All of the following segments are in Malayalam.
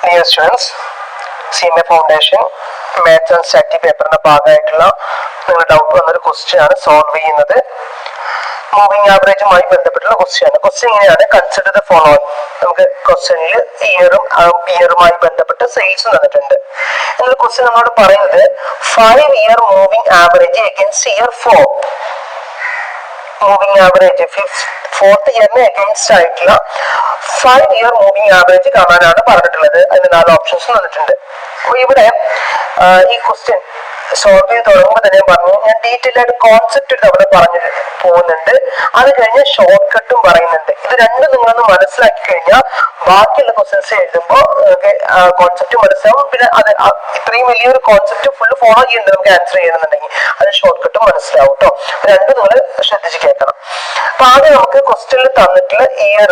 Dear students, CMA Foundation Maths and Static പേപ്പറിന്റെ ഭാഗമായിട്ടുള്ള നിങ്ങളുടെ ഡൗട്ട് വന്നൊരു ക്വസ്റ്റ്യൻ ആണ് സോൾവ് ചെയ്യുന്നത്. മൂവിംഗ് ആവറേജുമായി ബന്ധപ്പെട്ടുള്ള ക്വസ്റ്റ്യൻ ആണ്. ക്വസ്റ്റ്യൻ ഇങ്ങനെയാണ്: കൺസിഡർ ദ ഫോളോയിങ്. നമുക്ക് ക്വസ്റ്റ്യനിൽ ഇയറുമായി ബന്ധപ്പെട്ട് സെയിൽസ് തന്നിട്ടുണ്ട്. എന്നൊരു ക്വസ്റ്റ്യൻ നമ്മളോട് പറയുന്നത് 5 year moving average against year 4. Moving average fourth ഇയറിന് അഗൈൻസ്റ്റ് ആയിട്ടുള്ള 5 year മൂവിംഗ് ആവറേജ് കാണാനാണ് പറഞ്ഞിട്ടുള്ളത്. അതിന് 4 ഓപ്ഷൻസ് തന്നിട്ടുണ്ട്. അപ്പൊ ഇവിടെ ഈ ക്വസ്റ്റ്യൻ സോൾവ് ചെയ്ത് തുടങ്ങുമ്പോൾ തന്നെ പറഞ്ഞു, ഞാൻ ഡീറ്റെയിൽ ആയിട്ട് കോൺസെപ്റ്റ് അവിടെ പറഞ്ഞു പോകുന്നുണ്ട്. അത് കഴിഞ്ഞ് ഷോർട്ട് കട്ടും പറയുന്നുണ്ട്. ഇത് രണ്ടും നിങ്ങളൊന്ന് മനസ്സിലാക്കി കഴിഞ്ഞാൽ ബാക്കിയുള്ള ക്വസ്റ്റ്യൻസ് എഴുതുമ്പോൾ കോൺസെപ്റ്റ് മനസ്സിലാവും. പിന്നെ അത് ഇത്രയും വലിയൊരു കോൺസെപ്റ്റ് ഫുള്ള് ഫോളോ ചെയ്യുന്നുണ്ട് നമുക്ക് ആൻസർ ചെയ്യണമെന്നുണ്ടെങ്കിൽ അത് ഷോർട്ട് കട്ടും മനസ്സിലാവും കേട്ടോ. രണ്ടും നിങ്ങൾ ശ്രദ്ധിച്ച് കേൾക്കണം. അപ്പൊ ആദ്യം നമുക്ക് ക്വസ്റ്റ്യനിൽ തന്നിട്ടുള്ള ഇയർ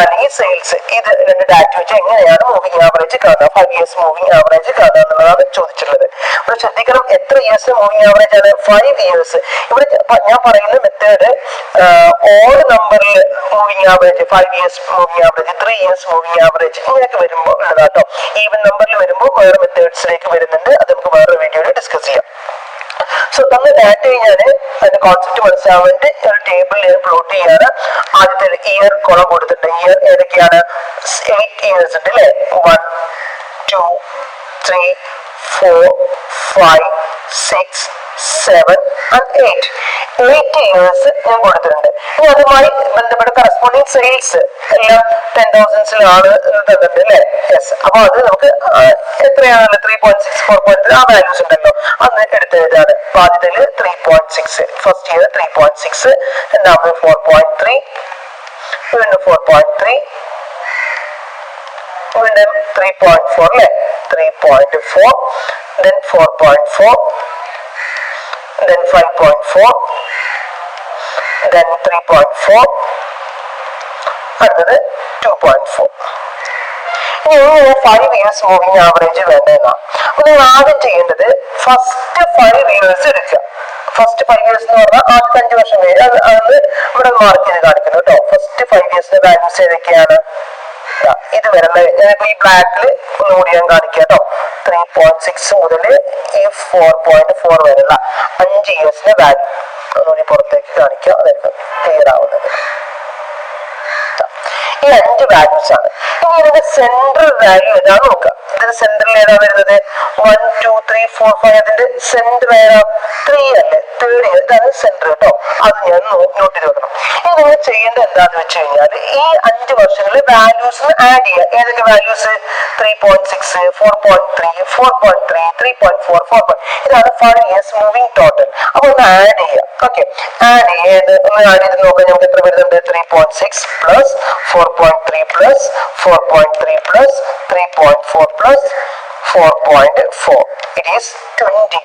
അല്ലെങ്കിൽ സെയിൽസ്, ഇത് രണ്ട് ഡാറ്റ വെച്ച് എങ്ങനെയാണ് മൂവിംഗ് ആവറേജ് കാണുക, 5 years മൂവിംഗ് ആവറേജ് കാണുക എന്നുള്ളതാണ് ചോദിച്ചിട്ടുള്ളത്. ഇവിടെ ശ്രദ്ധിക്കണം, എത്ര ഇയേഴ്സ് മൂവിംഗ് ആവറേജ് ആണ്? 5 years. ഇവിടെ ഞാൻ പറയുന്ന മെത്തേഡ് ഓഡ് നമ്പറിൽ moving average, 5 years moving average, 3 years moving average ഇങ്ങനെയൊക്കെ വരുമ്പോൾ ഉള്ളതാട്ടോ. ഈവൻ നമ്പറിൽ വരുമ്പോൾ വേറെ മെത്തേഡ്സിലേക്ക് വരുന്നുണ്ട്. അത് നമുക്ക് വേറെ വീഡിയോയിൽ ഡിസ്കസ് ചെയ്യാം. സോ തന്ന ഡാറ്റ ഞാൻ അതിന്റെ കോൺസെപ്റ്റ് മനസ്സിലാവാൻ വേണ്ടി ഒരു ടേബിളിൽ പ്ലോട്ട് ചെയ്യാണ്. ആദ്യത്തെ ഇയർ കോളം കൊടുത്തിട്ടുണ്ട്. ഇയർ ഏതൊക്കെയാണ്? 8 years ഉണ്ട് അല്ലേ? 1 2 3 4 5 6 7 and 8 years ഞാൻ കൊടുത്തിട്ടുണ്ട്. ഇനി അതുമായി ബന്ധപ്പെട്ട കറസ്പോണ്ടിങ് സെയിൽസ് എല്ലാം 10,000s തന്നിട്ടുണ്ട് അല്ലേ? യെസ്. അപ്പൊ അത് നമുക്ക് എത്രയാണ്? 3.6 4.3 ആ വാല്യൂസ് ഉണ്ടല്ലോ, അന്ന് എടുത്തെഴുതാണ്. അപ്പൊ ആദ്യത്തിൽ 3.6, ഫസ്റ്റ് ഇയർ 3.6, രണ്ടാമത് 4.3, വീണ്ടും 4.3, വീണ്ടും 3.4 അല്ലേ? 3.4, then 4.4, then 5.4, then 3.4, അടുത്തത് 2.4. ഇനി 5 years മൂവിംഗ് ആവറേജ് വേണ്ടതെന്നാ. അപ്പൊ നിങ്ങൾ ആദ്യം ചെയ്യേണ്ടത് ഫസ്റ്റ് 5 years എടുക്കുക. ഫസ്റ്റ് 5 years എന്ന് പറഞ്ഞാൽ ആദ്യത്തെ 5 വർഷം കഴിഞ്ഞ് അത് ഇവിടെ മാർക്ക് ചെയ്ത് കാണിക്കുന്നു കേട്ടോ. ഫസ്റ്റ് 5 yearsന്റെ വാല്യൂസ് ഏതൊക്കെയാണ്? ഇത് വരുന്ന ഈ ബ്ലാക്കിൽ ഒന്നുകൂടി ഞാൻ കാണിക്കാം കേട്ടോ. 3.6 മുതൽ ഈ 4.4 വരെയുള്ള 5 yearsന്റെ വാല്യൂ ഒന്നുകൂടി പുറത്തേക്ക് കാണിക്കാം. അതായത് ക്ലിയർ ആവുന്നത് ഈ 5 വാല്യൂസ് ആണ്. ഇനി ഇതിന്റെ സെൻട്രൽ വാല്യൂ ഏതാണ് നോക്കുക. ഇതിന്റെ സെൻട്രൽ ഏതാ വരുന്നത്? 1 2 3 4 5. അതിന്റെ സെൻട്രൽ ഏതാ? 3 അല്ലേ? Third year. ഇതാണ് സെൻട്രൽ കേട്ടോ. അത് ഞാൻ നോട്ട് ചെയ്ത് വെക്കണം. ഇനി നിങ്ങൾ ചെയ്യേണ്ടത് എന്താന്ന് വെച്ച് കഴിഞ്ഞാൽ ഈ 5 വർഷങ്ങളിൽ വാല്യൂസ് ആഡ് ചെയ്യുക. ഏതൊക്കെ വാല്യൂസ്? 3.6 4.3 4.3 3.4 4. ഇതാണ് 5 years മൂവിംഗ് ടോട്ടൽ. അപ്പൊ ഒന്ന് ആഡ് ചെയ്യുക. ഓക്കെ, ആഡ് ചെയ്ത് ഒന്ന് ആഡ് ചെയ്ത് നോക്കാം. നമുക്ക് എത്ര വരുന്നുണ്ട്? 3.6 plus 4.3 plus 4.3 plus 3.4 plus 4.4. It is 20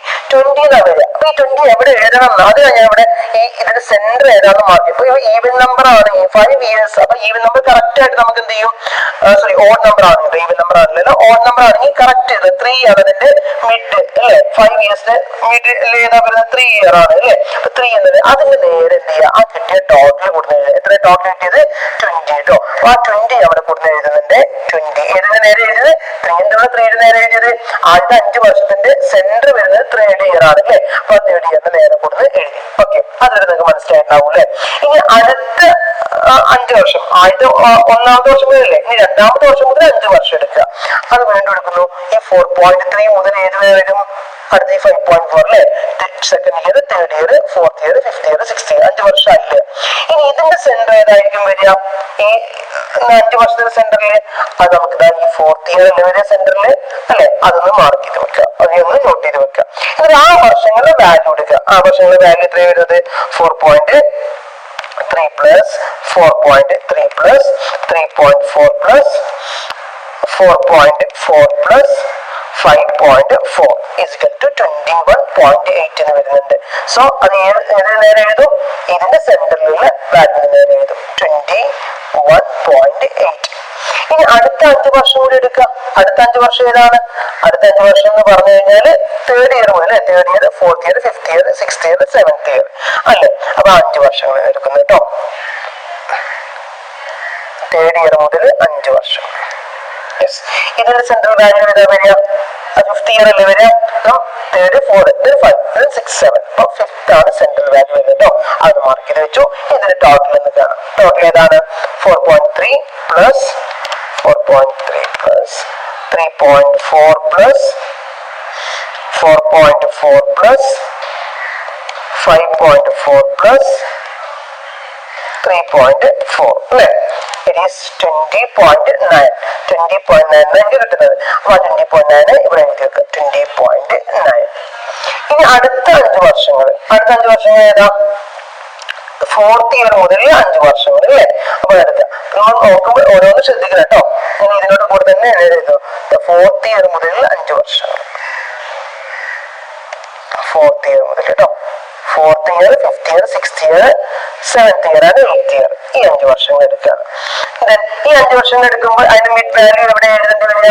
എന്നാണ് വരിക. അപ്പൊ ഈ 20 എവിടെ എഴുതണം? അത് ഞാൻ ഇവിടെ ഈ ഇതിന്റെ സെന്റർ ഏതാണെന്ന് മാറ്റി. ഇപ്പൊ ഈവൻ നമ്പർ ആണ് ഈ 5 years. അപ്പൊ ഈവൻ നമ്പർ കറക്റ്റ് ആയിട്ട് നമുക്ക് എന്ത് ചെയ്യും? സോറി, ഓഡ് നമ്പർ ആണ്. ഈവൻ നമ്പർ ആണല്ലോ. ഓഡ് നമ്പർ ആണെങ്കിൽ കറക്റ്റ് ചെയ്ത് 3 ആണ് അതിന്റെ മിഡ് അല്ലേ? 5 yearsന്റെ മിഡ് ഏതാ പറയുന്നത്? 3 year ആണ് അല്ലേ? അപ്പൊ 3 എന്നത് അതിന്റെ നേരെ എന്ത് ചെയ്യുക? ആ കിട്ടിയ ടോട്ടൽ കൊടുത്ത് എഴുതുക. എത്ര ടോട്ടൽ കിട്ടിയത്? 20 കേട്ടോ. അപ്പൊ ആ 20 അവിടെ കൊടുത്ത് എഴുതുന്നുണ്ട്. 20 ഏതിന്റെ നേരെ എഴുതിയത്? 3 നേരെ എഴുതിയത്. ആദ്യത്തെ 5 വർഷത്തിന്റെ സെന്റർ വരുന്നത് 3rd year ആണ് അല്ലേ? അപ്പൊ 3rd yearന്റെ നേരെ കൊടുത്ത് എഴുതി. ഓക്കെ, അതൊരു നിങ്ങൾക്ക് മനസ്സിലായിട്ടുണ്ടാവും അല്ലേ? ഇനി അടുത്ത 5 വർഷം, ആദ്യത്തെ 1ാമത്തെ വർഷം മുതലല്ലേ? ഇനി 2ാമത്തെ വർഷം മുതൽ 5 വർഷം എടുക്കുക. അത് വീണ്ടും എടുക്കുന്നു. ഈ 4.3 മുതൽ ഏത് വരും? അടുത്ത 5.4 അല്ലേ? Second year, third year, fourth year, fifth year, sixth year. 5 വർഷം ആയില്ലേ? ഇനി ഇതിന്റെ സെന്റർ ഏതായിരിക്കും വരിക? ഈ 5 വർഷത്തിന്റെ സെന്ററിൽ അത് നമുക്ക് ഈ 4th ഇയർ അല്ലേ വരിക സെന്ററിൽ അല്ലെ? അതൊന്ന് മാർക്ക് ചെയ്ത് വെക്കുക. അതൊന്ന് നോട്ട് ചെയ്ത് വെക്കുക. എന്നിട്ട് ആ വർഷങ്ങളുടെ വാല്യൂ എടുക്കുക. ആ വർഷങ്ങളുടെ വാല്യൂ എത്ര വരുന്നത്? 4.3 plus 4.3 plus 3.4 plus 4.4 plus 5.4 is equal to 21.8 എന്ന് വരുന്നുണ്ട്. സോ അത് ഏതിന് നേരെ എഴുതും? ഇതിന്റെ സെന്ററിലുള്ള വാല്യൂ നേരെ എഴുതും. 21.8. ഇനി അടുത്ത 5 വർഷം കൂടി എടുക്കുക. അടുത്ത 5 വർഷം ഏതാണ്? അടുത്ത 5 വർഷം എന്ന് പറഞ്ഞു കഴിഞ്ഞാല് 3rd year മുതൽ 3rd year, 4th year, 5th year, 6th year, 7th year അല്ലെ? അപ്പൊ 5 വർഷങ്ങൾ എടുക്കുന്നു കേട്ടോ. 3rd year മുതൽ 5 വർഷം. values. ഇതിന്റെ സെൻട്രൽ വാല്യൂ ഏതാ വരിക? 50 ഇയർ അല്ലേ വരിക? തേർഡ് 4 5 6 7 അപ്പൊ 5th ആണ് സെൻട്രൽ വാല്യൂ വരുന്നത്. അത് മാർക്ക് ചെയ്ത് വെച്ചു. ഇതിന്റെ ടോട്ടൽ എന്ന് കാണാം. ടോട്ടൽ ഏതാണ്? 4.3 plus 4.3 plus 3.4 plus 4.4 plus 5.4 plus 3.4 അല്ലേ? It is 20.9. 20.9 എനിക്ക് കിട്ടുന്നത്. അപ്പൊ 20.9 ഇവിടെ എഴുതി വെക്കുക. 20.9. ഇനി അടുത്ത 5 വർഷങ്ങൾ ഏതാ? 4th ഇയർ മുതൽ 5 വർഷങ്ങൾ അല്ലേ? അപ്പൊ അടുത്ത നമ്മൾ നോക്കുമ്പോൾ ഓരോന്ന് ശ്രദ്ധിക്കണം കേട്ടോ. ഇനി ഇതിനോട് കൂടെ തന്നെ എഴുതുന്നു. 4th ഇയർ മുതൽ 5 വർഷങ്ങൾ. 4th ഇയർ മുതൽ കേട്ടോ. 4th year, 5th year, 6th year, 7th year ആണ് 8th ഇയർ. ഈ 5 വർഷങ്ങൾ എടുക്കുകയാണ്. ഈ 5 വർഷങ്ങൾ എടുക്കുമ്പോൾ അതിന്റെ മിഡ് വാല്യൂ എവിടെ എഴുതേണ്ടി വരിക?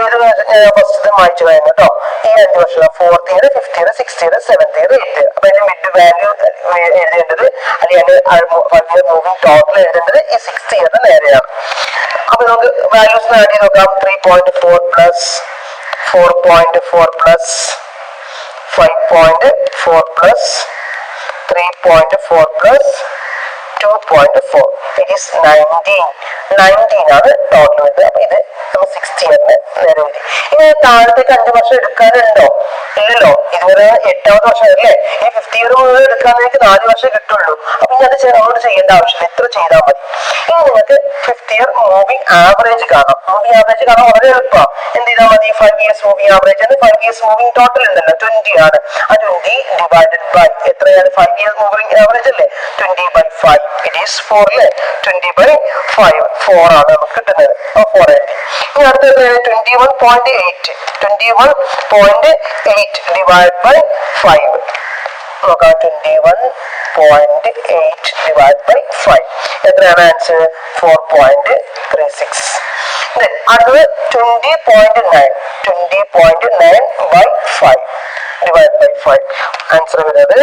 ഏത് ഫസ്റ്റ് വായിച്ചു കഴിഞ്ഞു കേട്ടോ. ഈ 5 വർഷം 4th year, 5th year, 6th year, 7th year, 8th year. അപ്പൊ അതിന്റെ മിഡ് വാല്യൂ എഴുതേണ്ടത് അല്ലെങ്കിൽ 5 ഇയർ മൂവിംഗ് ടോട്ടൽ എഴുതേണ്ടത് ഈ 6th ഇയറിന് നേരെയാണ്. അപ്പൊ നമുക്ക് വാല്യൂസ് ആഡ് ചെയ്ത് നോക്കാം. 3.4 plus 4.4 plus 5.4 plus 3.4 plus 2.4. It is 19. 19 ആണ് ടോട്ടൽ വരുന്നത്. അപ്പൊ ഇത് നമ്മൾ 6th ഇയറിന് നേരെ എഴുതി. ഇനി താഴത്തേക്ക് 5 വർഷം എടുക്കാനുണ്ടോ? ഇല്ലല്ലോ. ഇതുവരെ 8ാമത്തെ വർഷം അല്ലേ? ഈ 5th ഇയർ മുതൽ എടുക്കാനായിട്ട് 4 വർഷം കിട്ടുള്ളൂ. അപ്പൊ ഇത് നമ്മളോട് ചെയ്യേണ്ട ആവശ്യമില്ല. ഇത്ര ചെയ്താൽ മതി. ഇനി നിങ്ങൾക്ക് 5th ഇയർ മൂവിംഗ് ആവറേജ് കാണാം. മൂവിംഗ് ആവറേജ് കാണാൻ വളരെ എളുപ്പമാണ്. എന്ത് ചെയ്താൽ മതി? 5 ഇയേഴ്സ് മൂവിംഗ് ആവറേജ് ആണ്. 5 ഇയേഴ്സ് മൂവിംഗ് ടോട്ടൽ ഉണ്ടല്ലോ 20 ആണ്. ആ 20 ഡിവൈഡഡ് ബൈ എത്രയാണ്? 5 ഇയേഴ്സ് മൂവിംഗ് ആവറേജ് അല്ലേ? 20/5. ഇറ്റ് ഈസ് 4 അല്ലേ? 20/5 4 ആണ് നമുക്ക് കിട്ടുന്നത്. 4 എഴുതി. ഇനി അടുത്തത് 21.8 ഡിവൈഡ് ബൈ 5 നോക്കാം. 21.8 ഡിവൈഡ് ബൈ 5 എത്രയാണ് ആൻസർ? 4.36. അടുത്തത് 20.9 by 5 ഡിവൈഡ് ബൈ 5 ആൻസർ വരുന്നത്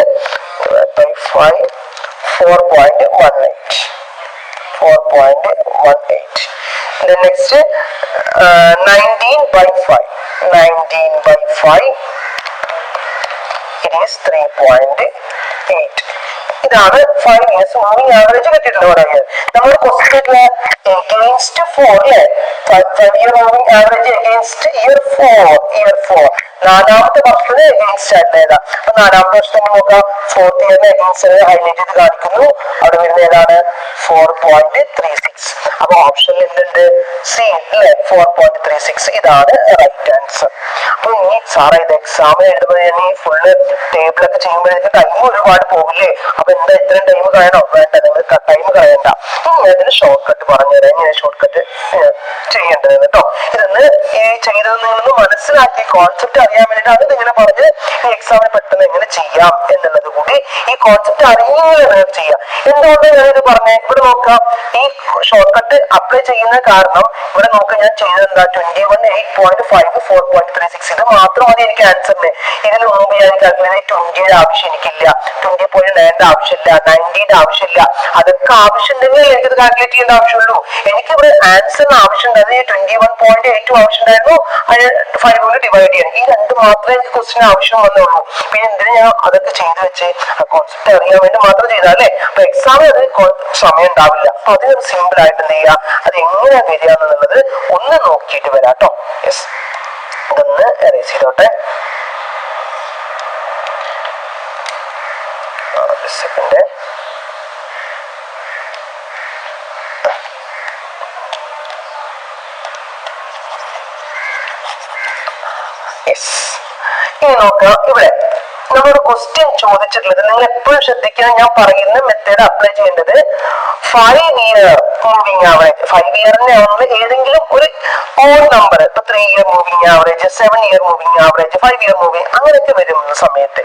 divide by 5 4.18. Then next 19/5 it is 3.8. ഇതാണ് 5 ഇയേഴ്സ് മൂവിംഗ് ആവറേജ് കിട്ടിയിട്ടുണ്ട് പറയുന്നത്. നമ്മുടെ ക്വസ്റ്റ്യനിലെ എഗെയിൻസ്റ്റ് 4 അല്ലേ? 5 year moving average against year 4 നാലാമത്തെ വർഷത്തിന് എഗെയിൻസ്റ്റ് ആയിട്ടുള്ള അപ്പൊ 4ാമത്തെ വർഷത്തിന് നോക്കാം. 4th ഇയറിന് എഗെയിൻസ്റ്റ് ഹൈലൈറ്റ് ചെയ്ത് കാണിക്കുന്നു. അവിടെ വരുന്ന ഏതാണ്? 4.36. അപ്പൊ ഓപ്ഷനിൽ എന്തുണ്ട്? സി അല്ലേ? 4.36 ഇതാണ് റൈറ്റ് ആൻസർ. അപ്പൊ ഇനി സാറേ ഇത് എക്സാം എഴുതുമ്പോൾ ഇനി ഫുള്ള് ടേബിളൊക്കെ ചെയ്യുമ്പോഴേക്ക് ടൈം ഒരുപാട് പോകില്ലേ? അപ്പൊ എന്താ ഇത്രയും ടൈം കളയണോ? വേണ്ട, നിങ്ങൾ ടൈം കളയണ്ട. ഇനി അതിന് ഷോർട്ട് കട്ട് പറഞ്ഞുതരാം. ഇങ്ങനെ ഷോർട്ട് കട്ട് ചെയ്യേണ്ടത് കേട്ടോ. ഇതൊന്ന് ഈ ചെയ്തത് നിങ്ങളൊന്ന് മനസ്സിലാക്കി കോൺസെപ്റ്റ് അറിയാൻ വേണ്ടിയിട്ടാണ് ഇതിങ്ങനെ പറഞ്ഞ് ഈ എക്സാമിന് പെട്ടെന്ന് എങ്ങനെ ചെയ്യാം എന്നുള്ളത് കൂടി ഈ കോൺസെപ്റ്റ് അറിയുന്നത് നിങ്ങൾക്ക് ചെയ്യാം. എന്തുകൊണ്ട് ഞാനിത് പറഞ്ഞേ? ഇവിടെ നോക്കാം. ഈ ഷോർട്ട് കട്ട് അപ്ലൈ ചെയ്യുന്ന കാരണം ഇവിടെ നോക്കാം ഞാൻ ചെയ്തത് എന്താ? 21.8.5 4.36 ഇത് മാത്രം മതി എനിക്ക് ആൻസറിന്. ഇതിന് മുമ്പ് ഞാൻ കാൽക്കുലേറ്റ് 20യുടെ ആവശ്യം എനിക്കില്ല, 20.9 ആവശ്യമില്ല, 90യുടെ ആവശ്യമില്ല. അതൊക്കെ ആവശ്യമുണ്ടെങ്കിൽ എനിക്കത് കാൽക്കുലേറ്റ് ചെയ്യേണ്ട ആവശ്യമുള്ളൂ. എനിക്കിവിടെ ആൻസറിന് ആവശ്യമുണ്ട്. അത് 21.8 ആവശ്യമുണ്ടായിരുന്നു. അത് 5 കൊണ്ട് ഡിവൈഡ് ചെയ്യണം. ഈ 2 മാത്രമേ എനിക്ക് ക്വസ്റ്റിന് ആവശ്യം വന്നുള്ളൂ. പിന്നെ എന്തിനാ ഞാൻ അതൊക്കെ ചെയ്ത് വെച്ച് കോൺസെപ്റ്റ് അറിയാൻ വേണ്ടി മാത്രം ചെയ്താലേ. അപ്പൊ എക്സാമിന് അത് സമയം ഉണ്ടാവില്ല. അപ്പൊ അത് സിമ്പിൾ ആയിട്ട് എന്ത് ചെയ്യുക, അത് എങ്ങനെയാ വരിക എന്നുള്ളത് ഒന്ന് നോക്കിയിട്ട് വരാം കേട്ടോ. യെസ്, ഇതൊന്ന് എറേസ് ചെയ്തോട്ടെ. സെക്കൻഡ്. യെസ്, ഇനി നോക്കാം. ഇവിടെ നമ്മളോട് ക്വസ്റ്റ്യൻ ചോദിച്ചിട്ടുള്ളത് നിങ്ങൾ എപ്പോഴും ശ്രദ്ധിക്കണം. ഞാൻ പറയുന്ന മെത്തേഡ് അപ്ലൈ ചെയ്യേണ്ടത് 5 ഇയർ മൂവിംഗ് ആവറേജ്. 5 ഇയറിന്റെ ആവുന്നത് ഏതെങ്കിലും ഒരു ഓൺ നമ്പർ. ഇപ്പൊ 3 year moving average, 7 year moving average, 5 year moving അങ്ങനെയൊക്കെ വരുന്ന സമയത്ത്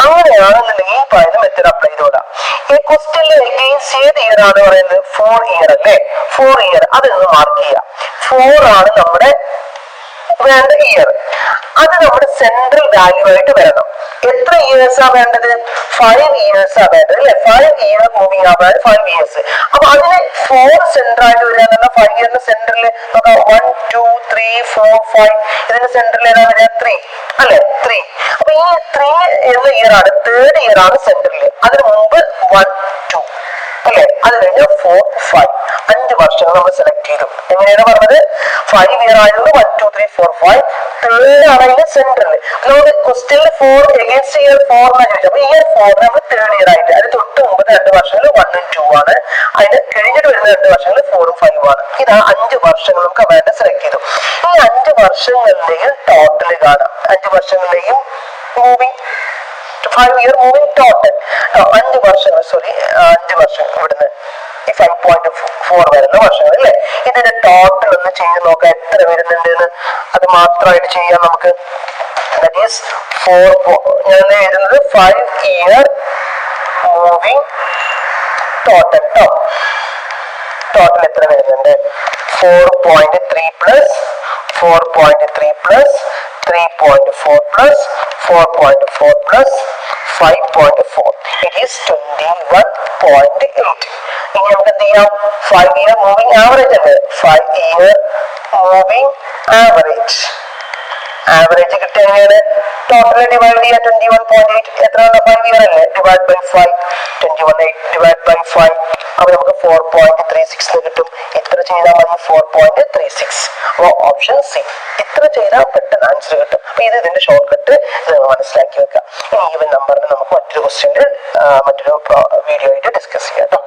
അങ്ങനെയാണെന്നുണ്ടെങ്കിൽ ഈ പറയുന്ന മെത്തേഡ് അപ്ലൈ ചെയ്തോടാം. ഈ ക്വസ്റ്റ്യനിൽ എഗെയിൻസ്റ്റ് ഏത് ഇയർ ആണ് പറയുന്നത്? 4 ഇയർ അല്ലേ? 4 ഇയർ അതൊന്ന് മാർക്ക് ചെയ്യാം. 4 ആണ് നമ്മുടെ വേണ്ട ഇയർ. അത് നമ്മുടെ സെൻട്രൽ വാല്യൂ ആയിട്ട് വരണം. എത്ര ഇയേഴ്സാ വേണ്ടത്? 5 years ആ വേണ്ടത് അല്ലെ? 5 year മൂവിങ് ആവാൻ 5 years. അപ്പൊ അതിന് 4 സെന്റർ ആയിട്ട് വരിക എന്ന് പറഞ്ഞാൽ 5 ഇയറിന്റെ സെന്ററിൽ 1 2 3 4 5 ഇതിന്റെ സെന്ററിൽ ഏതാ വരിക? 3 അല്ലെ? 3. അപ്പൊ ഈ 3 എന്ന ഇയർ ആണ്, തേർഡ് ഇയർ ആണ് സെന്ററിൽ. അതിന് മുമ്പ് 1 2 അല്ലെ? അത് കഴിഞ്ഞ് 4 5 5 വർഷങ്ങൾ നമ്മൾ സെലക്ട് ചെയ്തു. എങ്ങനെയാണ് പറഞ്ഞത്? 5 ഇയർ ആയതുകൊണ്ട് 1 2 3 4 5. തേർഡ് ആണ് അതിന്റെ സെന്ററിൽ. നമുക്ക് ക്വസ്റ്റ്യനിൽ 4 എഗെയിൻസ്റ്റ് ഇയർ 4 എന്നാണ് ചോദിച്ചത്. അപ്പൊ ഇയർ 4 നമ്മൾ തേർഡ് ഇയർ ആയിട്ട്, അതിന് തൊട്ട് മുമ്പ് 2 വർഷങ്ങൾ 1 2 ആണ്. അതിന് കഴിഞ്ഞിട്ട് വരുന്ന 2 വർഷങ്ങൾ 4 5 ആണ്. ഇതാ 5 വർഷങ്ങൾ നമുക്ക് അവരുടെ സെലക്ട് ചെയ്തു. ഈ 5 വർഷങ്ങളിലെയും ടോട്ടൽ കാണാം. 5 വർഷങ്ങളിലെയും മൂവിങ് 5 year മൂവിങ് ടോട്ടൽ 5 വർഷങ്ങൾ, സോറി 5 വർഷം ഇവിടുന്ന് ഈ 5.4 വരുന്ന വർഷങ്ങൾ അല്ലേ? ഇതിന്റെ ടോട്ടൽ ഒന്ന് ചെയ്ത് നോക്കാം എത്ര വരുന്നുണ്ട് എന്ന്. അത് മാത്രമായിട്ട് ചെയ്യാം നമുക്ക്. That is 4. ഞാൻ എഴുതുന്നത് 5 year മൂവിങ് ടോട്ടൽ ട്ടോ. ടോട്ടൽ എത്ര വരുന്നുണ്ട്? 4.3 plus 4.3 plus 3.4 plus 4.4 plus 5.4. It is 21.8. ഇനി നമുക്ക് എന്ത് ചെയ്യാം? 5 year മൂവിങ് ആവറേജ് അല്ലേ? 5 year മൂവിങ് ആവറേജ് കിട്ടിയ എങ്ങനെയാണ്? ടോട്ടൽ ഡിവൈഡ് ചെയ്യുക 21.8. എത്രയാണ്? 5 ഇയർ അല്ലേ? Divide by 5. 21.8 divide by 5. അപ്പൊ നമുക്ക് 4.36 കിട്ടും. ഇത്ര ചെയ്താൽ മതി 4.36. അപ്പൊ ഓപ്ഷൻ സി. ഇത്ര ചെയ്താൽ പെട്ടെന്ന് ആൻസർ കിട്ടും. അപ്പൊ ഇതിന്റെ ഷോർട്ട് കട്ട് മനസ്സിലാക്കി വെക്കാം. ഇനി ഈവൻ നമ്പറിന് നമുക്ക് മറ്റൊരു ക്വസ്റ്റ്യൻ മറ്റൊരു വീഡിയോ ആയിട്ട് ഡിസ്കസ് ചെയ്യാം കേട്ടോ.